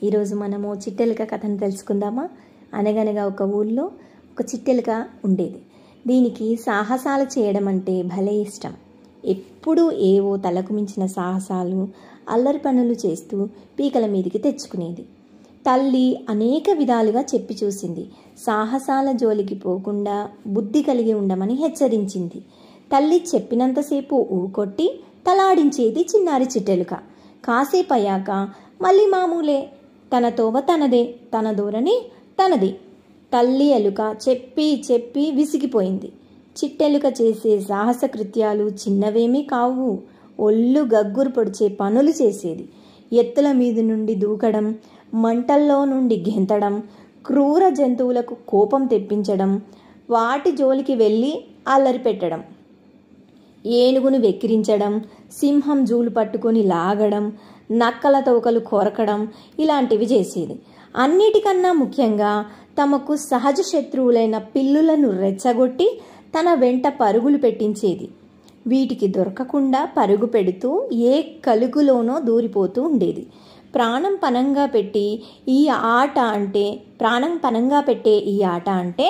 ఈరోజు మనము చిట్టెలుక కథను తెలుసుకుందామా. అనగనగా ఒక ఊళ్ళో ఒక చిట్టెలుక ఉండేది. దీనికి సాహసాలు చేయడం అంటే భలే ఇష్టం. ఎప్పుడూ ఏవో తలకు మించిన సాహసాలు, అల్లరి పనులు చేస్తూ పీకల మీదికి తెచ్చుకునేది. తల్లి అనేక విధాలుగా చెప్పి చూసింది. సాహసాల జోలికి పోకుండా బుద్ధి కలిగి ఉండమని హెచ్చరించింది. తల్లి చెప్పినంతసేపు ఊకొట్టి తలాడించేది చిన్నారి చిట్టెలుక. కాసేపు అయ్యాక మళ్ళీ మామూలే. తన తోవ తనదే, తన ధోరణి తనది. తల్లి ఎలుక చెప్పి చెప్పి విసిగిపోయింది. చిట్టెలుక చేసే సాహస కృత్యాలు చిన్నవేమీ కావు. ఒళ్ళు గగ్గురు పొడిచే పనులు చేసేది. ఎత్తుల మీద నుండి దూకడం, మంటల్లో నుండి గెంతడం, క్రూర జంతువులకు కోపం తెప్పించడం, వాటి జోలికి వెళ్ళి అల్లరి పెట్టడం, ఏనుగును వెక్కిరించడం, సింహం జూలు పట్టుకొని లాగడం, నక్కల తోకలు కొరకడం, ఇలాంటివి చేసేది. అన్నిటికన్నా ముఖ్యంగా తమకు సహజ శత్రువులైన పిల్లులను రెచ్చగొట్టి తన వెంట పరుగులు పెట్టించేది. వీటికి దొరకకుండా పరుగు పెడుతూ ఏ కలుగులోనో దూరిపోతూ ఉండేది. ప్రాణం పనంగా పెట్టే ఈ ఆట అంటే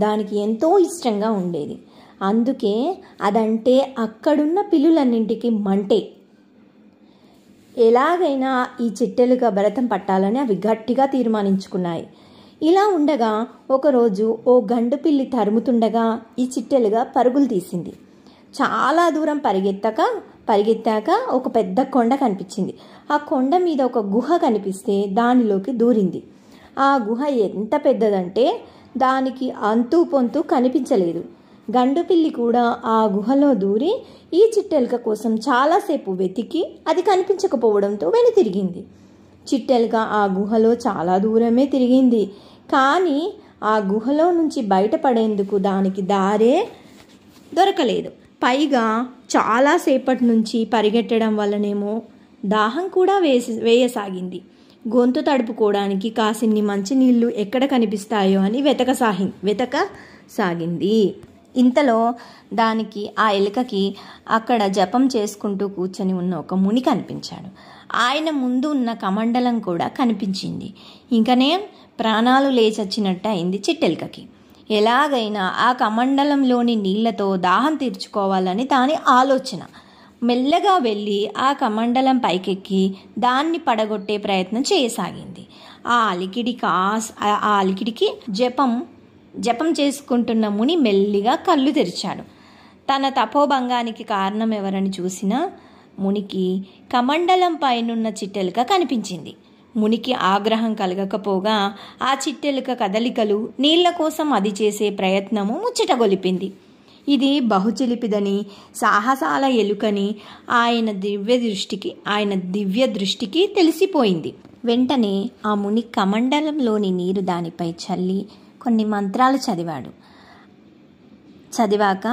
దానికి ఎంతో ఇష్టంగా ఉండేది. అందుకే అదంటే అక్కడున్న పిల్లులన్నింటికి మంటే. ఎలాగైనా ఈ చిట్టెలుక భరతం పట్టాలని అవి గట్టిగా తీర్మానించుకున్నాయి. ఇలా ఉండగా ఒకరోజు ఓ గండు పిల్లి తరుముతుండగా ఈ చిట్టెలుక పరుగులు తీసింది. చాలా దూరం పరిగెత్తాక ఒక పెద్ద కొండ కనిపించింది. ఆ కొండ మీద ఒక గుహ కనిపిస్తే దానిలోకి దూరింది. ఆ గుహ ఎంత పెద్దదంటే దానికి అంతూ పొంతూ కనిపించలేదు. గండు పిల్లి కూడా ఆ గుహలో దూరి ఈ చిట్టెలుక కోసం చాలాసేపు వెతికి అది కనిపించకపోవడంతో వెనుతిరిగింది. చిట్టెలుక ఆ గుహలో చాలా దూరమే తిరిగింది. కానీ ఆ గుహలో నుంచి బయటపడేందుకు దానికి దారే దొరకలేదు. పైగా చాలాసేపటి నుంచి పరిగెట్టడం వల్లనేమో దాహం కూడా వేయసాగింది. గొంతు తడుపుకోవడానికి కాసిన్ని మంచినీళ్లు ఎక్కడ కనిపిస్తాయో అని వెతకసాగింది. ఇంతలో దానికి ఆ ఎలుకకి అక్కడ జపం చేసుకుంటూ కూర్చొని ఉన్న ఒక ముని కనిపించాడు. ఆయన ముందు ఉన్న కమండలం కూడా కనిపించింది. ఇంకనే ప్రాణాలు లేచొచ్చినట్టు అయింది చిట్టెలుకకి. ఎలాగైనా ఆ కమండలంలోని నీళ్లతో దాహం తీర్చుకోవాలని దాని ఆలోచన. మెల్లగా వెళ్ళి ఆ కమండలం పైకెక్కి దాన్ని పడగొట్టే ప్రయత్నం చేయసాగింది. ఆ అలికిడికి జపం చేసుకుంటున్న ముని మెల్లిగా కళ్ళు తెరిచాడు. తన తపోభంగానికి కారణం ఎవరని చూసిన మునికి కమండలం పైనున్న చిట్టెలుక కనిపించింది. మునికి ఆగ్రహం కలగకపోగా ఆ చిట్టెలుక కదలికలు, నీళ్ల కోసం అది చేసే ప్రయత్నము ముచ్చటగొలిపింది. ఇది బహుచిలిపిదని, సాహసాల ఎలుకని ఆయన దివ్య దృష్టికి తెలిసిపోయింది. వెంటనే ఆ ముని కమండలంలోని నీరు దానిపై చల్లి కొన్ని మంత్రాలు చదివాక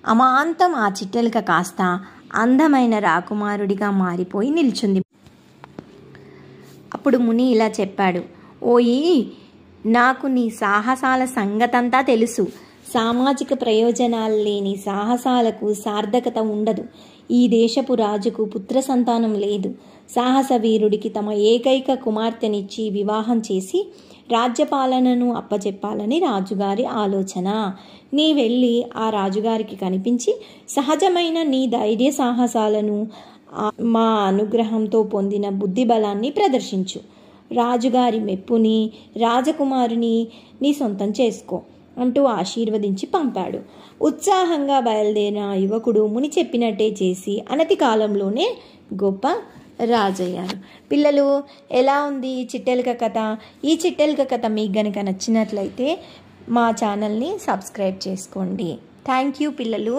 అమాంతం ఆ చిట్టెలుక కాస్త అందమైన రాకుమారుడిగా మారిపోయి నిల్చుంది. అప్పుడు ముని ఇలా చెప్పాడు: ఓయి, నాకు నీ సాహసాల సంగతంతా తెలుసు. సామాజిక ప్రయోజనాలు లేని సాహసాలకు సార్థకత ఉండదు. ఈ దేశపు రాజుకు పుత్ర సంతానం లేదు. సాహస వీరుడికి తమ ఏకైక కుమార్తెనిచ్చి వివాహం చేసి రాజ్యపాలనను అప్పచెప్పాలని రాజుగారి ఆలోచన. నీ వెళ్ళి ఆ రాజుగారికి కనిపించి సహజమైన నీ ధైర్య సాహసాలను, మా అనుగ్రహంతో పొందిన బుద్ధి బలాన్ని ప్రదర్శించు. రాజుగారి మెప్పుని, రాజకుమారుని నీ సొంతం చేసుకో అంటూ ఆశీర్వదించి పంపాడు. ఉత్సాహంగా బయలుదేరిన యువకుడు ముని చెప్పినట్టే చేసి అనతి కాలంలోనే గొప్ప రాజయ్యారు. పిల్లలు, ఎలా ఉంది ఈ చిట్టెలుక కథ? ఈ చిట్టెలుక కథ మీకు గనుక నచ్చినట్లయితే మా ఛానల్ని సబ్స్క్రైబ్ చేసుకోండి. థ్యాంక్ యూ పిల్లలు.